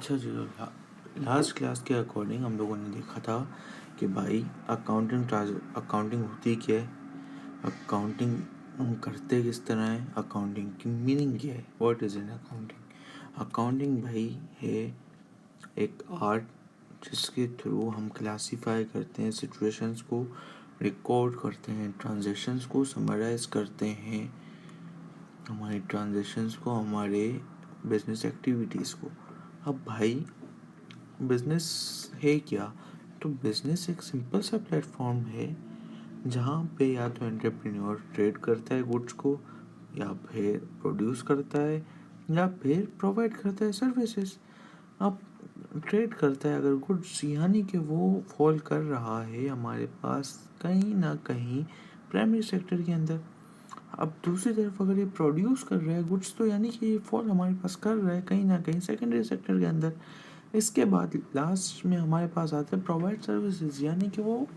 अच्छा जी, last class के according हम लोगों ने देखा था कि भाई अकाउंटिंग होती क्या है, अकाउंटिंग हम करते किस तरह है, अकाउंटिंग की मीनिंग क्या है, what is in accounting. Accounting भाई है एक आर्ट जिसके थ्रू हम क्लासीफाई करते हैं सिचुएशंस को, रिकॉर्ड करते हैं, ट्रांजैक्शंस को समराइज करते हैं, हमारे ट्रांजैक्शंस को, हमारे बिजनेस एक्टिविटीज़ को। अब भाई बिजनेस है क्या? तो बिजनेस एक सिंपल सा प्लेटफॉर्म है जहाँ पे या तो एंटरप्रेन्योर ट्रेड करता है गुड्स को, या फिर प्रोड्यूस करता है, या फिर प्रोवाइड करता है सर्विसेज। अब ट्रेड करता है अगर गुड्स, यानी कि वो फॉल कर रहा है हमारे पास कहीं ना कहीं प्राइमरी सेक्टर के अंदर। अब दूसरी तरफ अगर ये प्रोड्यूस कर रहा है गुड्स, तो यानी कि ये फॉल हमारे पास कर रहा है कहीं ना कहीं सेकेंडरी सेक्टर के अंदर। इसके बाद लास्ट में हमारे पास आते हैं प्रोवाइड सर्विसेज, यानी कि वो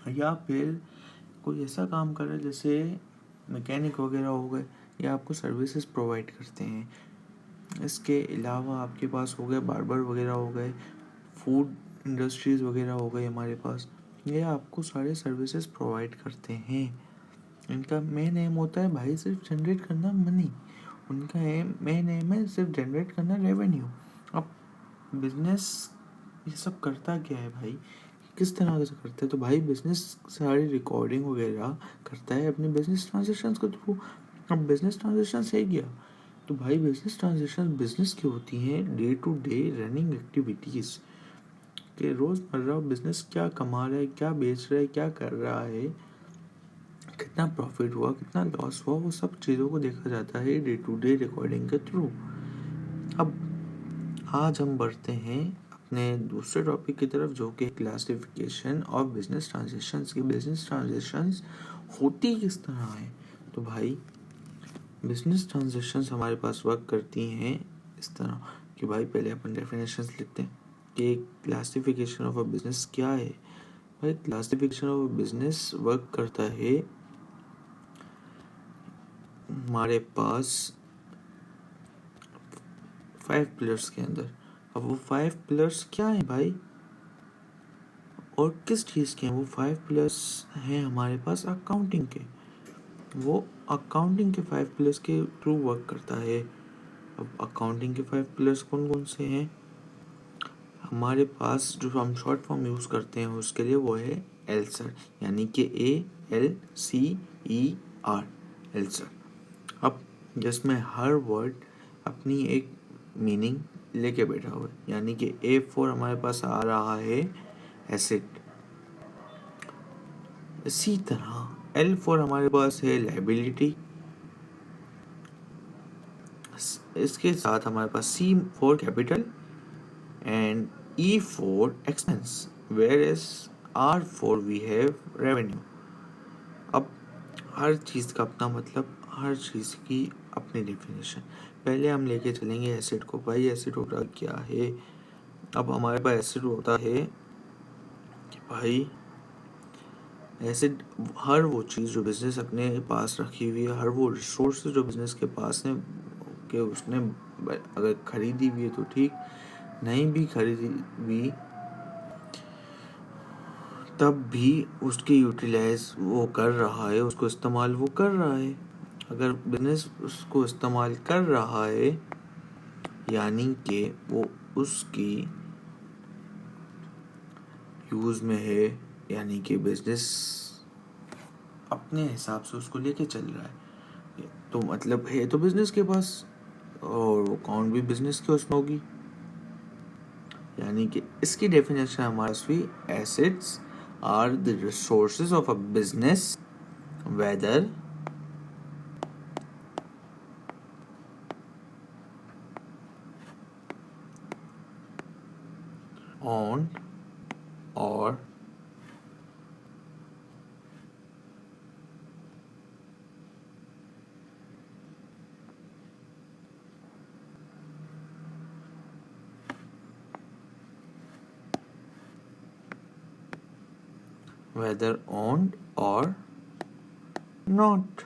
या फिर कोई ऐसा काम कर रहा है जैसे मैकेनिक वगैरह हो गए, या आपको सर्विसेज प्रोवाइड करते हैं। इसके अलावा आपके पास हो गए बार्बर वगैरह हो गए, फूड इंडस्ट्रीज वगैरह हो गए हमारे पास, ये आपको सारे सर्विसेज प्रोवाइड करते हैं। इनका मेन एम होता है भाई सिर्फ जनरेट करना मनी, उनका मेन एम है सिर्फ जनरेट करना रेवेन्यू। अब बिजनेस ये सब करता क्या है भाई, किस तरह से करता है? तो भाई बिजनेस सारी रिकॉर्डिंग वगैरह करता है अपने बिजनेस ट्रांजेक्शन्स के थ्रू। अब बिजनेस ट्रांजेक्शन है क्या? तो भाई बिजनेस ट्रांजेक्शन बिजनेस की होती हैं day to day running activities के, रोज़मर्रा बिजनेस क्या कमा रहा है, क्या बेच रहा है, क्या कर रहा है, कितना प्रॉफिट हुआ, कितना लॉस हुआ, वो सब चीज़ों को देखा जाता है डे टू डे रिकॉर्डिंग के थ्रू। अब आज हम बढ़ते हैं अपने दूसरे टॉपिक की तरफ, जो कि क्लासिफिकेशन ऑफ बिजनेस ट्रांजेक्शन्स की। बिजनेस ट्रांजेक्शन्स होती किस तरह है? तो भाई बिजनेस ट्रांजेक्शन्स हमारे पास वर्क करती हैं इस तरह कि भाई पहले अपन डेफिनेशंस लिखते हैं कि क्लासिफिकेशन ऑफ अ बिजनेस क्या है। भाई classification of a business work करता है हमारे पास 5 पिलर्स के अंदर। अब वो 5 पिलर्स क्या है भाई, और किस चीज़ के हैं वो 5 पिलर्स? हैं हमारे पास अकाउंटिंग के। वो अकाउंटिंग के 5 पिलर्स के थ्रू वर्क करता है। अब अकाउंटिंग के 5 पिलर्स कौन कौन से हैं हमारे पास, जो हम शॉर्ट फॉर्म यूज़ करते हैं उसके लिए, वो है एल्सर, यानी कि ALCER, एल्सर। अब जिसमें हर वर्ड अपनी एक मीनिंग लेके बैठा हुआ है, यानी कि A4 हमारे पास आ रहा है एसेट, इसी तरह L4 हमारे पास है लाइबिलिटी, इसके साथ हमारे पास C4 capital and E4 expense, whereas R4 we have revenue. अब हर चीज़ का अपना मतलब, हर चीज़ की अपनी डेफिनेशन। पहले हम लेके चलेंगे एसिड को। भाई एसिड होता क्या है? अब हमारे पास एसिड होता है कि भाई एसिड हर वो चीज़ जो बिजनेस अपने पास रखी हुई है, हर वो रिसोर्स जो बिजनेस के पास है कि उसने अगर खरीदी हुई है तो ठीक, नहीं भी खरीदी हुई तब भी उसकी यूटिलाइज वो कर रहा है, उसको इस्तेमाल वो कर रहा है। अगर बिजनेस उसको इस्तेमाल कर रहा है यानी कि वो उसकी यूज़ में है, यानी कि बिजनेस अपने हिसाब से उसको लेके चल रहा है, तो मतलब है तो बिजनेस के पास, और वो अकाउंट भी बिजनेस के उसमें होगी। यानी कि इसकी डेफिनेशन हमारे हुई, assets are the resources of a business whether owned or whether owned or not।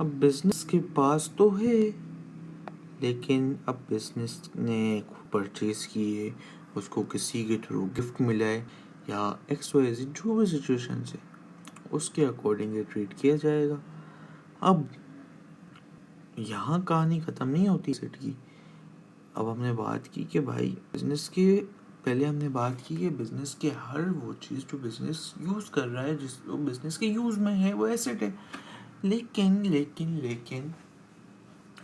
अब बिजनेस के पास तो है, लेकिन अब बिजनेस ने परचेज किए, उसको किसी के थ्रू गिफ्ट मिला है या XYZ जो भी सिचुएशन है उसके अकॉर्डिंग ये ट्रीट किया जाएगा। अब यहाँ कहानी ख़त्म नहीं होती सेट की। अब हमने बात की कि भाई बिजनेस के पहले हमने बात की कि बिजनेस के हर वो चीज़ जो बिजनेस यूज़ कर रहा है, जिस बिजनेस के यूज़ में है, वो एसेट है। लेकिन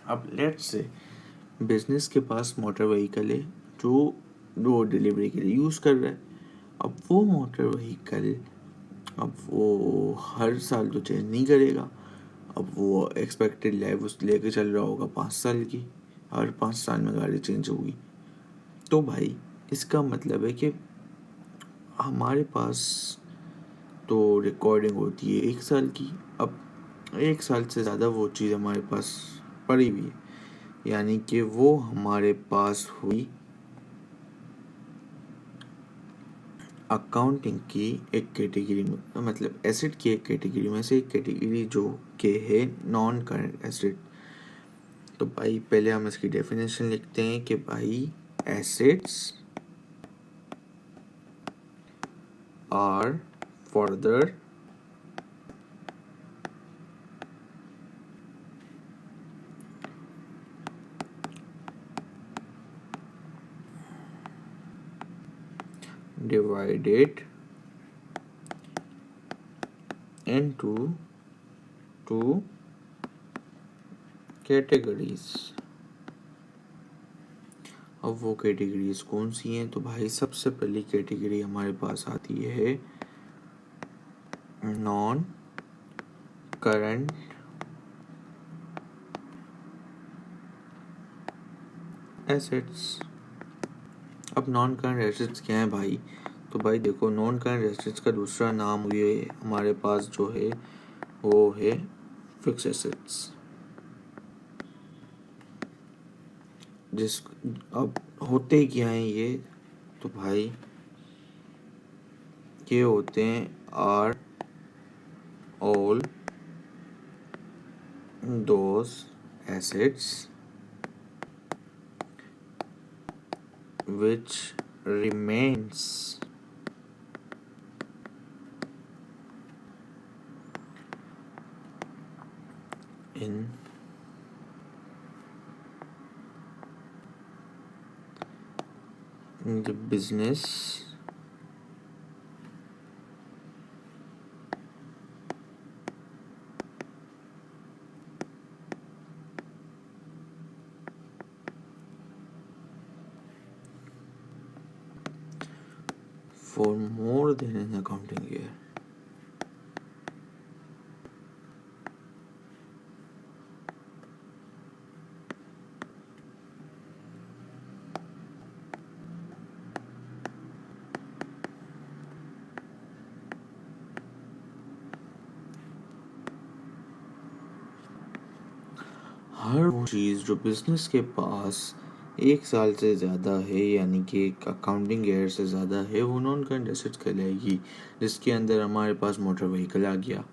अब लेट्स से बिजनेस के पास मोटर व्हीकल है जो रोड डिलीवरी के लिए यूज़ कर रहा है। अब वो मोटर व्हीकल अब वो हर साल तो चेंज नहीं करेगा। अब वो एक्सपेक्टेड लाइफ उस लेके चल रहा होगा 5 साल की, हर 5 साल में गाड़ी चेंज होगी। तो भाई इसका मतलब है कि हमारे पास तो रिकॉर्डिंग होती है 1 साल की। अब 1 साल से ज़्यादा वो चीज़ हमारे पास पड़ी हुई है, यानी कि वो हमारे पास हुई अकाउंटिंग की एक कैटेगरी में, मतलब एसेट की एक कैटेगरी में से एक कैटेगरी जो के है नॉन करंट एसेट। तो भाई पहले हम इसकी डेफिनेशन लिखते हैं कि भाई assets are further divided into two categories। अब वो कैटेगरीज कौन सी हैं? तो भाई सबसे पहली कैटेगरी हमारे पास आती है नॉन करंट एसेट्स। अब नॉन करंट एसेट्स क्या है भाई? तो भाई देखो, नॉन करंट एसेट्स का दूसरा नाम हुए हमारे पास जो है वो है फिक्स एसेट्स। जिस अब होते क्या हैं ये? तो भाई ये होते हैं are all those assets which remains in the business for more than an accounting year। हर वो चीज़ जो बिजनेस के पास 1 साल से ज़्यादा है, यानी कि एक अकाउंटिंग ईयर से ज़्यादा है, वो नॉन करंट एसेट्स कहलाएगी। जिसके अंदर हमारे पास मोटर व्हीकल आ गया,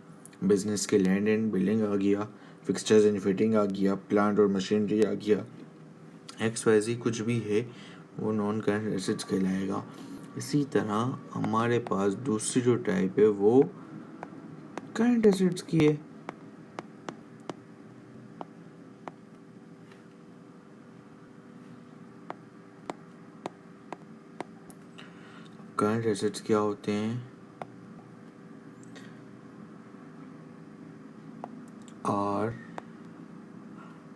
बिजनेस के लैंड एंड बिल्डिंग आ गया, फिक्सचर्स एंड फिटिंग आ गया, प्लांट और मशीनरी आ गया, XYZ कुछ भी है वो नॉन करंट एसेट्स कहलाएगा। इसी तरह हमारे पास दूसरी जो टाइप है वो करंट एसेट्स की है। करंट एसेट्स क्या होते हैं? Are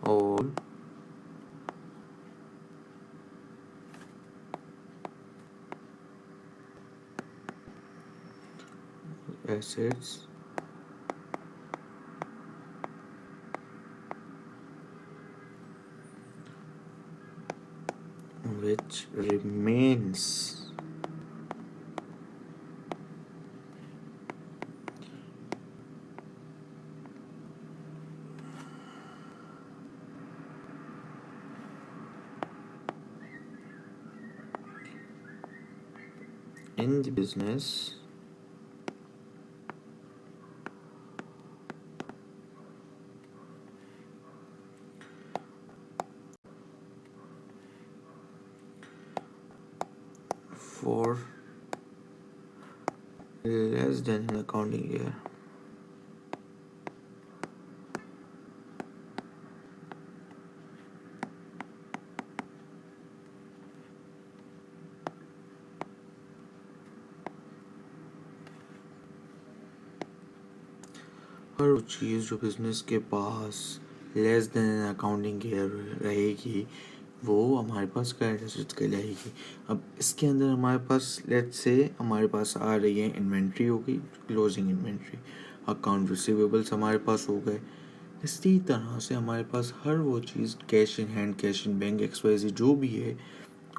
all assets which remains in the business for less than an accounting year. हर वो चीज़ जो बिजनेस के पास less than an accounting year रहेगी वो हमारे पास करंट एसेट्स कहलाएगी। अब इसके अंदर हमारे पास लेट्स से हमारे पास आ रही है इन्वेंट्री होगी, क्लोजिंग इन्वेंट्री, अकाउंट रिसीवेबल्स हमारे पास हो गए। इसी तरह से हमारे पास हर वो चीज़ cash in hand, cash in bank, XYZ जो भी है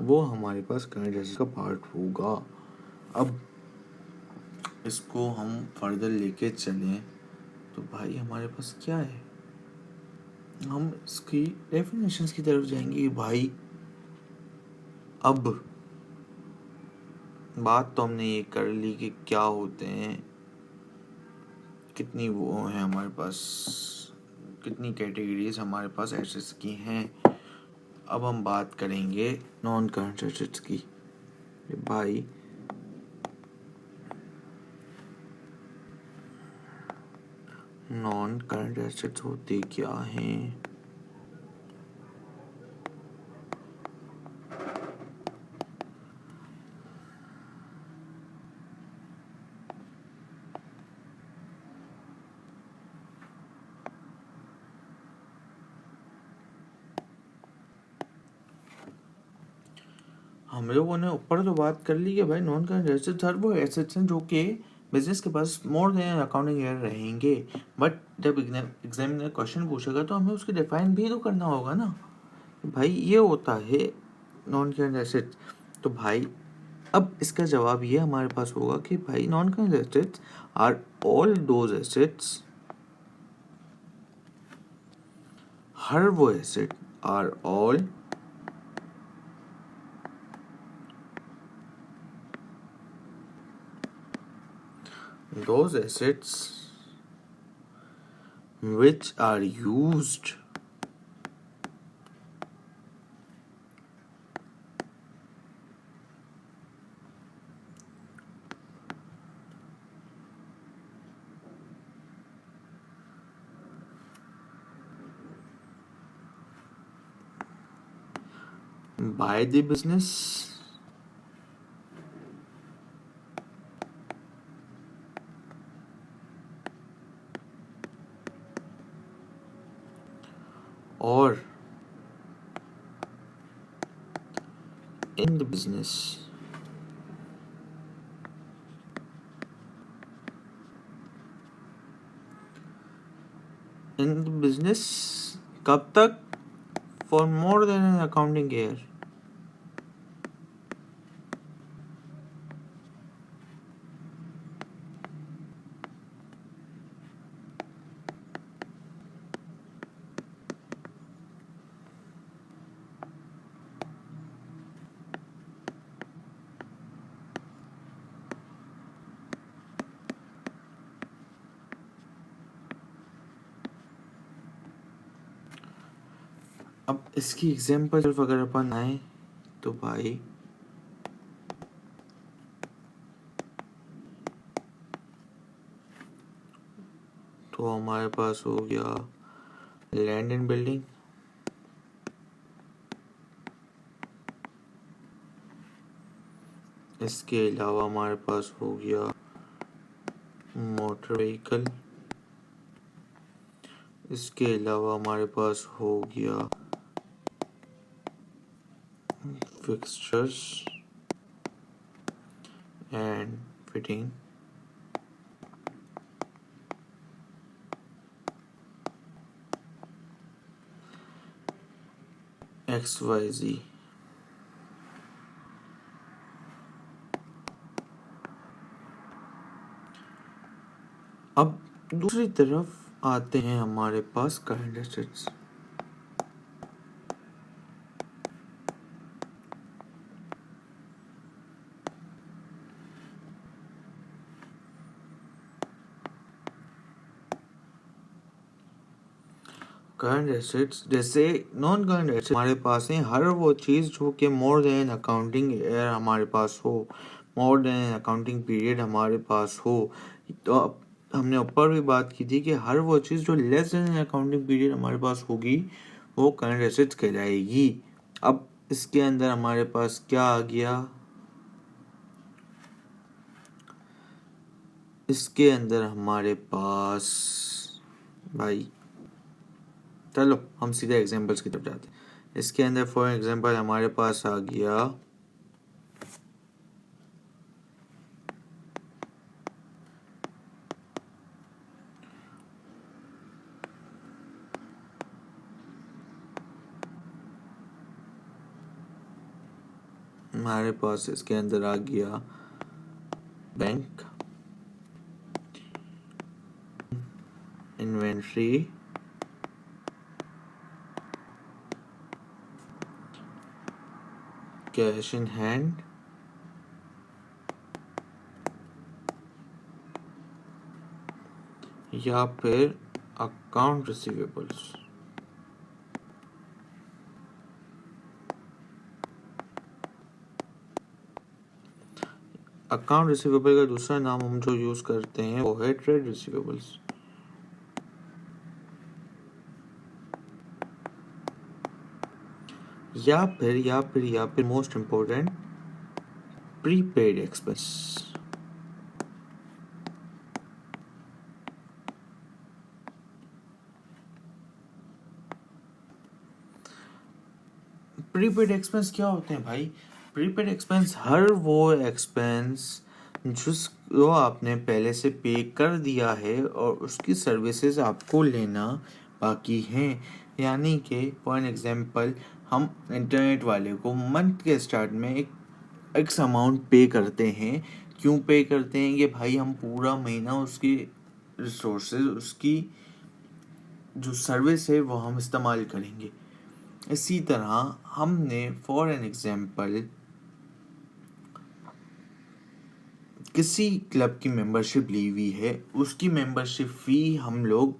वो हमारे पास करंट एसेट्स का पार्ट होगा। अब इसको हम फर्दर लेके चलें तो भाई हमारे पास क्या है, हम इसकी डेफिनेशंस की तरफ जाएंगे। भाई अब बात तो हमने ये कर ली कि क्या होते हैं, कितनी वो है हमारे पास, कितनी कैटेगरीज हमारे पास एसेट्स की हैं। अब हम बात करेंगे नॉन करंट एसेट्स की। भाई नॉन करंट एसेट्स होते क्या हैं? हम लोगों ने ऊपर तो बात कर ली कि भाई नॉन करंट एसेट्स हर वो एसेट्स हैं जो कि बिजनेस के पास मोर देन अकाउंटिंग ईयर रहेंगे। बट जब एग्जाम में क्वेश्चन पूछेगा तो हमें उसकी डिफाइन भी तो करना होगा ना, भाई ये होता है नॉन करंट एसेट्स। तो भाई अब इसका जवाब ये हमारे पास होगा कि भाई non current assets are all those assets, हर वो asset are all those assets which are used by the business or in the business. In the business कब तक? For more than an accounting year. अब इसकी example अगर अपन आए तो भाई तो हमारे पास हो गया लैंड एंड बिल्डिंग, इसके अलावा हमारे पास हो गया मोटर व्हीकल, इसके अलावा हमारे पास हो गया फिक्सचर्स एंड फिटिंग, XYZ। अब दूसरी तरफ आते हैं हमारे पास करंट एसेट्स। करंट एसेट्स जैसे नॉन करंट एसेट्स हमारे पास है हर वो चीज़ जो कि मोर देन अकाउंटिंग ईयर हमारे पास हो, मोर देन अकाउंटिंग पीरियड हमारे पास हो। तो हमने ऊपर भी बात की थी कि हर वो चीज़ जो लेस देन अकाउंटिंग पीरियड हमारे पास होगी वो करंट एसेट्स कहलाएगी। अब इसके अंदर हमारे पास क्या आ गया, इसके अंदर हमारे पास भाई चलो हम सीधे एग्जांपल्स की तरफ जाते हैं। इसके अंदर फॉर एग्जांपल हमारे पास आ गया हमारे पास इसके अंदर आ गया bank, inventory, cash in hand, या फिर अकाउंट रिसीवेबल्स। अकाउंट रिसीवेबल का दूसरा नाम हम जो यूज करते हैं वो है ट्रेड रिसीवेबल्स। या फिर most important prepaid expense. Prepaid expense क्या होते हैं भाई? प्रीपेड एक्सपेंस हर वो एक्सपेंस जो आपने पहले से पे कर दिया है और उसकी सर्विसेज आपको लेना बाकी हैं। यानी कि फॉर एग्जांपल हम इंटरनेट वाले को मंथ के स्टार्ट में एक एक्स अमाउंट पे करते हैं। क्यों पे करते हैं? कि भाई हम पूरा महीना उसकी रिसोर्सेज, उसकी जो सर्विस है वो हम इस्तेमाल करेंगे। इसी तरह हमने फॉर एन एग्जांपल किसी क्लब की मेंबरशिप ली हुई है, उसकी मेंबरशिप फी हम लोग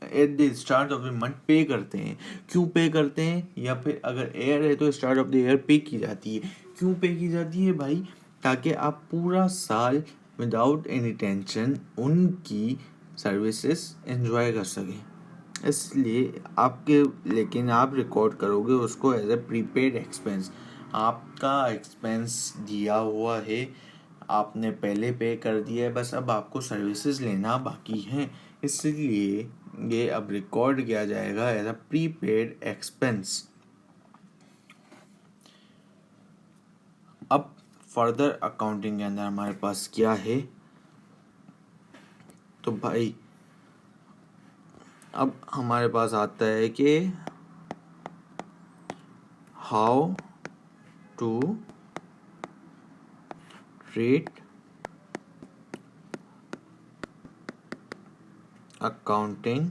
at the start of the month पे करते हैं। क्यों पे करते हैं? या फिर अगर एयर है तो स्टार्ट ऑफ द ईयर पे की जाती है। क्यों पे की जाती है भाई? ताकि आप पूरा साल विदाउट एनी टेंशन उनकी सर्विसेज एंजॉय कर सकें। इसलिए आपके लेकिन आप रिकॉर्ड करोगे उसको एज ए प्रीपेड एक्सपेंस। आपका एक्सपेंस दिया हुआ है, आपने पहले पे कर दिया है, बस अब आपको सर्विसेज लेना बाकी हैं, इसलिए ये अब रिकॉर्ड किया जाएगा एज अ प्रीपेड एक्सपेंस। अब फर्दर अकाउंटिंग के अंदर हमारे पास क्या है, तो भाई अब हमारे पास आता है कि how to treat accounting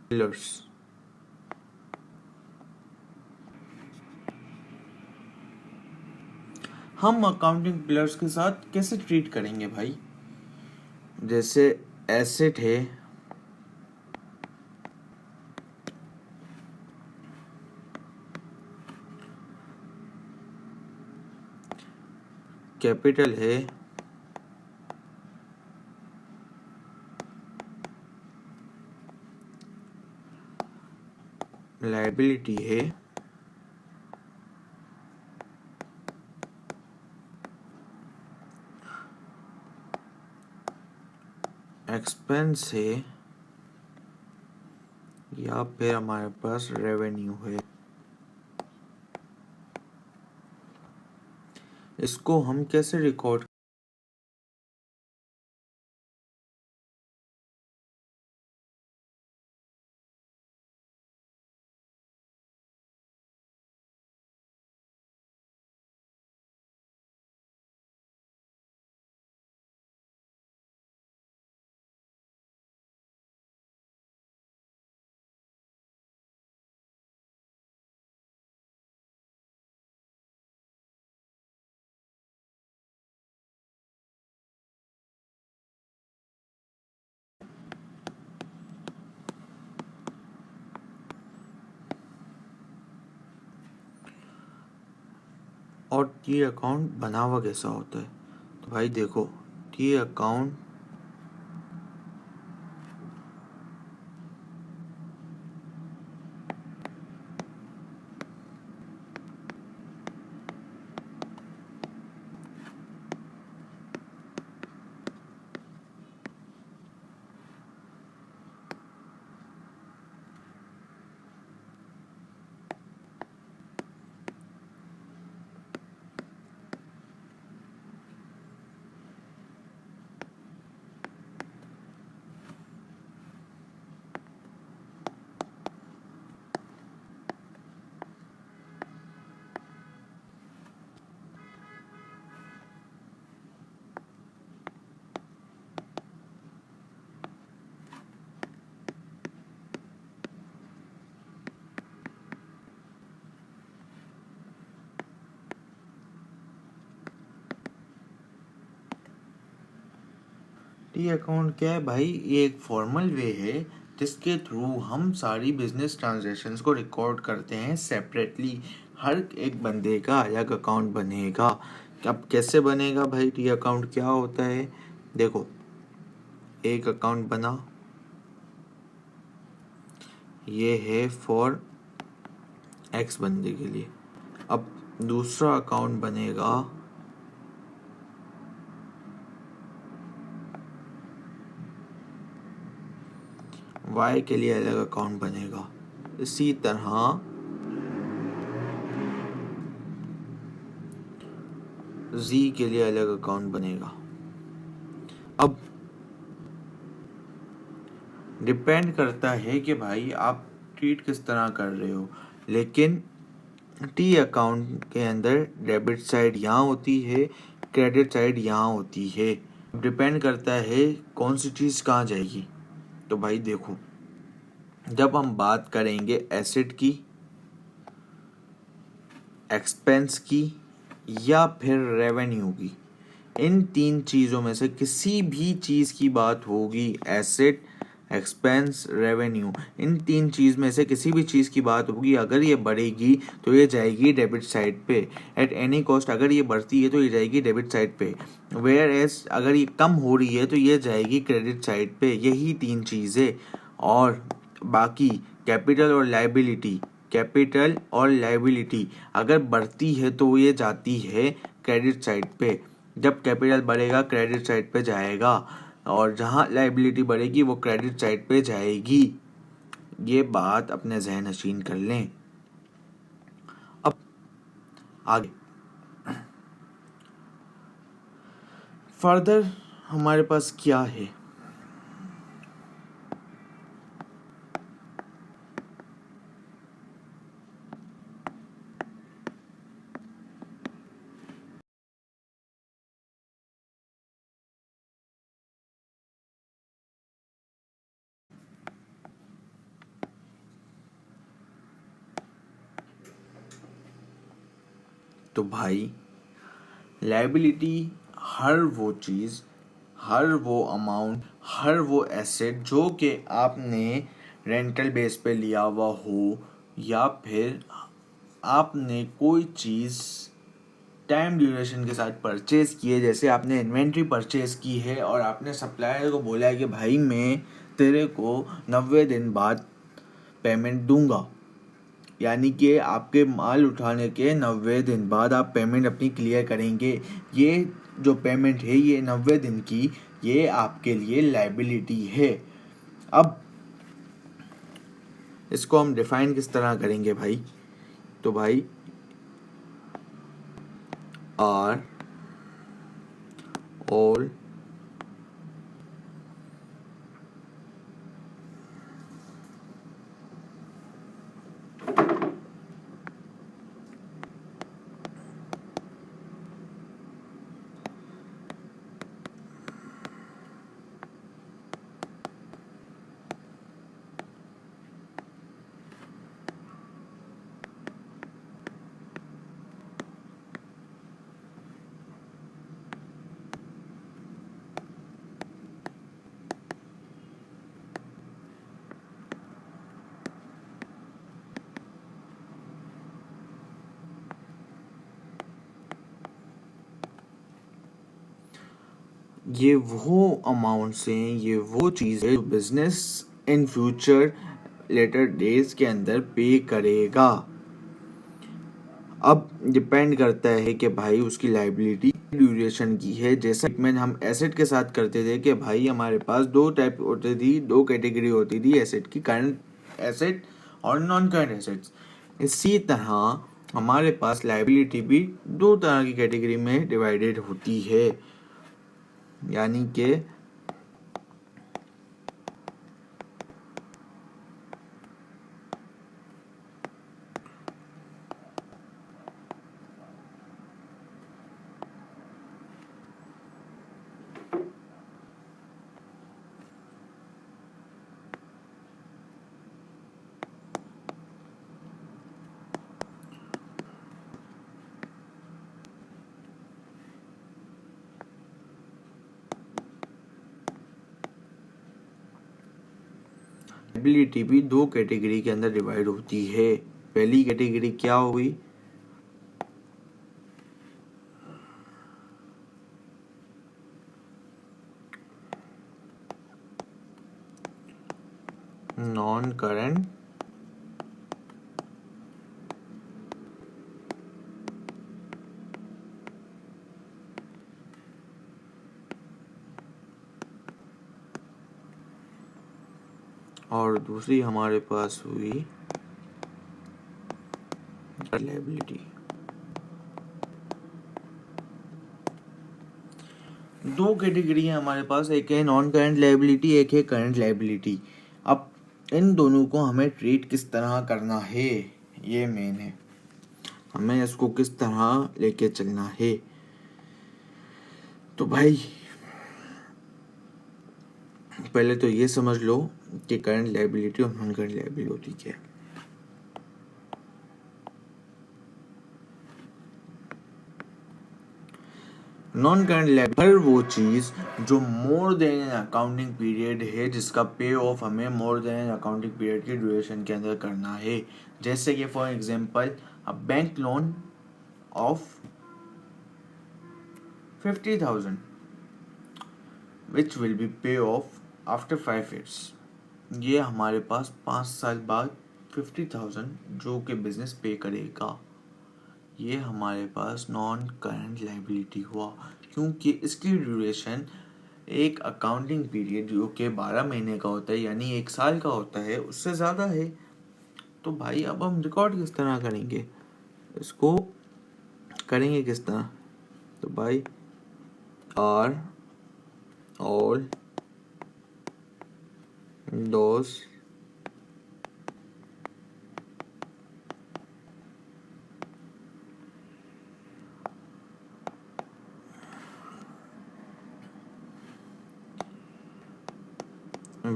pillars. हम अकाउंटिंग पिलर्स के साथ कैसे ट्रीट करेंगे भाई? जैसे एसेट है, कैपिटल है, लायबिलिटी है, एक्सपेंस है, या फिर हमारे पास रेवेन्यू है। इसको हम कैसे रिकॉर्ड टी अकाउंट बना हुआ कैसा होता है? तो भाई देखो, टी अकाउंट टी अकाउंट क्या है भाई? ये एक फॉर्मल वे है जिसके थ्रू हम सारी बिजनेस ट्रांजैक्शंस को रिकॉर्ड करते हैं सेपरेटली। हर एक बंदे का अलग अकाउंट बनेगा। अब कैसे बनेगा भाई? टी अकाउंट क्या होता है? देखो, एक अकाउंट बना, ये है फॉर एक्स बंदे के लिए। अब दूसरा अकाउंट बनेगा वाई के लिए, अलग अकाउंट बनेगा। इसी तरह जी के लिए अलग अकाउंट बनेगा। अब डिपेंड करता है कि भाई आप ट्रीट किस तरह कर रहे हो, लेकिन टी अकाउंट के अंदर डेबिट साइड यहाँ होती है, क्रेडिट साइड यहाँ होती है। डिपेंड करता है कौन सी चीज़ कहाँ जाएगी। तो भाई देखो, जब हम बात करेंगे एसेट की, एक्सपेंस की या फिर रेवेन्यू की, इन तीन चीज़ों में से किसी भी चीज़ की बात होगी, एसेट, एक्सपेंस, रेवेन्यू, इन तीन चीज़ में से किसी भी चीज़ की बात होगी, अगर ये बढ़ेगी तो ये जाएगी डेबिट साइड पे एट एनी कॉस्ट। अगर ये बढ़ती है तो ये जाएगी डेबिट साइड पे, वेयर एज अगर ये कम हो रही है तो ये जाएगी क्रेडिट साइड पे। यही तीन चीज़ें। और बाकी कैपिटल और लाइबिलिटी अगर बढ़ती है तो ये जाती है क्रेडिट साइड पे। जब कैपिटल बढ़ेगा क्रेडिट साइड पे जाएगा, और जहाँ लाइबिलिटी बढ़ेगी वो क्रेडिट साइड पे जाएगी। ये बात अपने ज़हन नशीन कर लें। अब आगे फर्दर हमारे पास क्या है? तो भाई लाइबिलिटी हर वो चीज़, हर वो अमाउंट, हर वो एसेट जो कि आपने रेंटल बेस पे लिया हुआ हो, या फिर आपने कोई चीज़ टाइम ड्यूरेशन के साथ परचेज की है। जैसे आपने इन्वेंट्री परचेज की है और आपने सप्लायर को बोला है कि भाई मैं तेरे को 90 दिन बाद पेमेंट दूंगा, यानी कि आपके माल उठाने के 90 दिन बाद आप पेमेंट अपनी क्लियर करेंगे। ये जो पेमेंट है ये 90 दिन की, ये आपके लिए लाइबिलिटी है। अब इसको हम डिफाइन किस तरह करेंगे भाई? तो भाई आर ऑल ये वो अमाउंट्स हैं, ये वो चीज़ है जो business in future later days के अंदर पे करेगा। अब डिपेंड करता है कि भाई उसकी लाइबिलिटी ड्यूरेशन की है। जैसा ट्रीटमेंट हम एसेट के साथ करते थे कि भाई हमारे पास दो टाइप होती थी, दो कैटेगरी होती थी एसेट की, करंट एसेट और नॉन करंट एसेट्स। इसी तरह हमारे पास लाइबिलिटी भी दो तरह की कैटेगरी में डिवाइडेड होती है, यानी कि लाइबिलिटी भी दो कैटेगरी के अंदर डिवाइड होती है। पहली कैटेगरी क्या हुई? नॉन करंट और दूसरी हमारे पास हुई लाइबिलिटी। दो कैटेगरी है हमारे पास, एक है नॉन करंट लाइबिलिटी, एक है करंट लाइबिलिटी। अब इन दोनों को हमें ट्रीट किस तरह करना है, ये मेन है। हमें इसको किस तरह लेके चलना है। तो भाई पहले तो ये समझ लो कि करंट लाइबिलिटी और नॉन करंट लाइबिलिटी क्या है। नॉन करंट लायबिलिटी हर वो चीज जो more than an accounting period है, जिसका पे ऑफ हमें more than an accounting period की ड्यूरेशन के अंदर करना है। जैसे कि for example a bank loan of 50,000 which will be पे ऑफ आफ्टर 5 years। ये हमारे पास 5 साल बाद 50,000 जो कि बिजनेस पे करेगा, ये हमारे पास नॉन करंट लाइबिलिटी हुआ, क्योंकि इसकी ड्यूरेशन एक अकाउंटिंग पीरियड जो कि 12 महीने का होता है, यानी 1 साल का होता है, उससे ज़्यादा है। तो भाई अब हम रिकॉर्ड किस तरह करेंगे, इसको करेंगे किस तरह? तो भाई are all those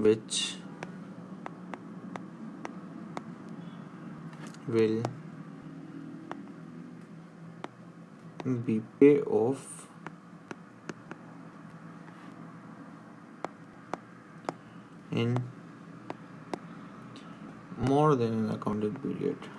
which will be pay off in more than an accounting period।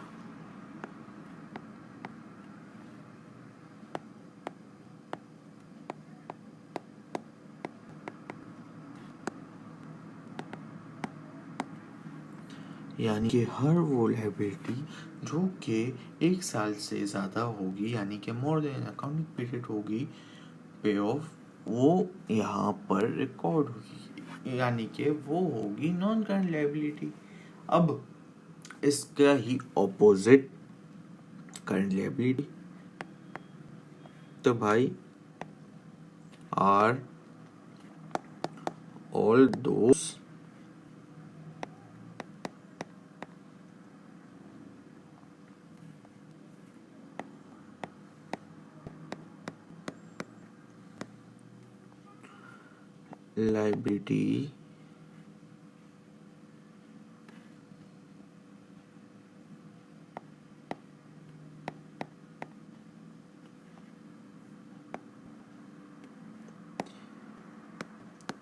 यानी कि हर वो लाइबिलिटी जो कि 1 साल से ज़्यादा होगी, यानी कि मोर देन अकाउंटिंग पीरियड होगी, पे ऑफ वो यहाँ पर रिकॉर्ड होगी, यानी कि वो होगी नॉन करंट लाइबिलिटी। अब इसका ही ऑपोजिट करंट लाइबिलिटी। तो भाई are all those liability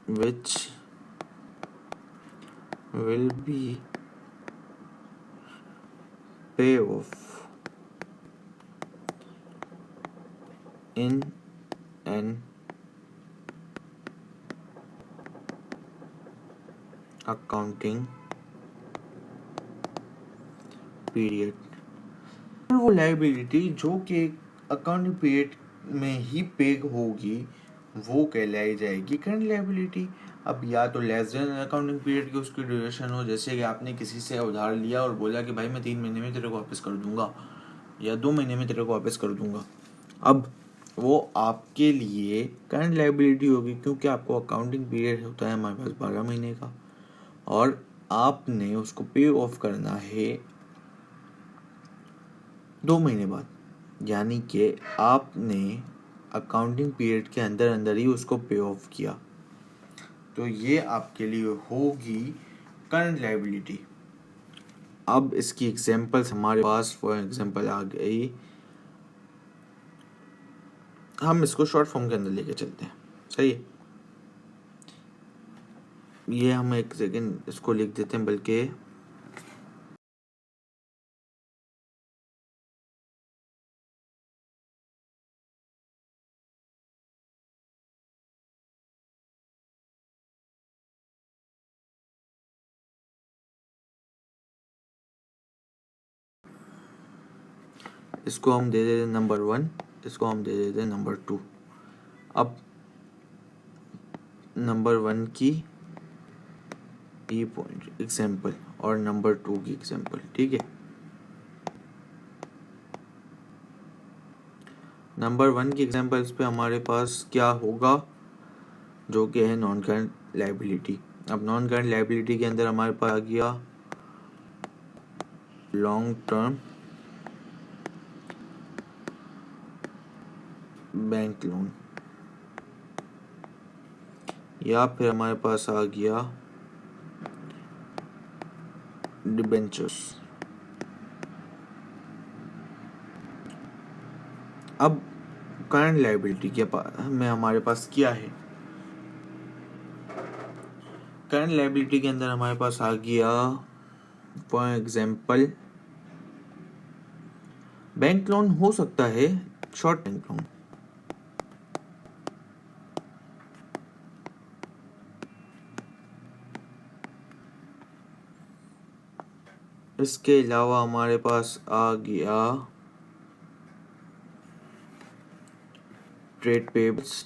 which will be pay off in an accounting period, वो लायबिलिटी जो कि अकाउंटिंग पीरियड में ही पे होगी वो कहलाई जाएगी करंट लायबिलिटी। अब या तो लेस देन अकाउंटिंग पीरियड की उसकी ड्यूरेशन हो, जैसे कि आपने किसी से उधार लिया और बोला कि भाई मैं 3 महीने में तेरे को वापस कर दूंगा या 2 महीने में तेरे को वापस कर दूंगा। अब वो आपके लिए करंट लायबिलिटी होगी, क्योंकि आपको अकाउंटिंग पीरियड होता है हमारे पास 12 महीने का और आपने उसको पे ऑफ करना है 2 महीने बाद, यानी कि आपने अकाउंटिंग पीरियड के अंदर अंदर ही उसको पे ऑफ किया, तो ये आपके लिए होगी करंट लायबिलिटी। अब इसकी एग्जांपल्स हमारे पास फॉर एग्जांपल आ गई, हम इसको शॉर्ट फॉर्म के अंदर लेके चलते हैं, सही है। ये हम एक सेकेंड इसको लिख देते हैं, बल्कि इसको हम दे देते नंबर 1, इसको हम दे देते नंबर 2। अब नंबर 1 की पॉइंट एग्जाम्पल और नंबर 2 की एग्जाम्पल, ठीक है। नंबर 1 की एग्जाम्पल्स पे हमारे पास क्या होगा, जो कि है नॉन करंट लायबिलिटी। अब नॉन करंट लायबिलिटी के अंदर हमारे पास आ गया लॉन्ग टर्म बैंक लोन, या फिर हमारे पास आ गया डिबेंचर्स। अब करंट लायबिलिटी के में हमारे पास क्या है, करंट लायबिलिटी के अंदर हमारे पास आ गया फॉर एग्जांपल बैंक लोन हो सकता है, शॉर्ट बैंक लोन। इसके अलावा हमारे पास आ गया ट्रेड पेबल्स,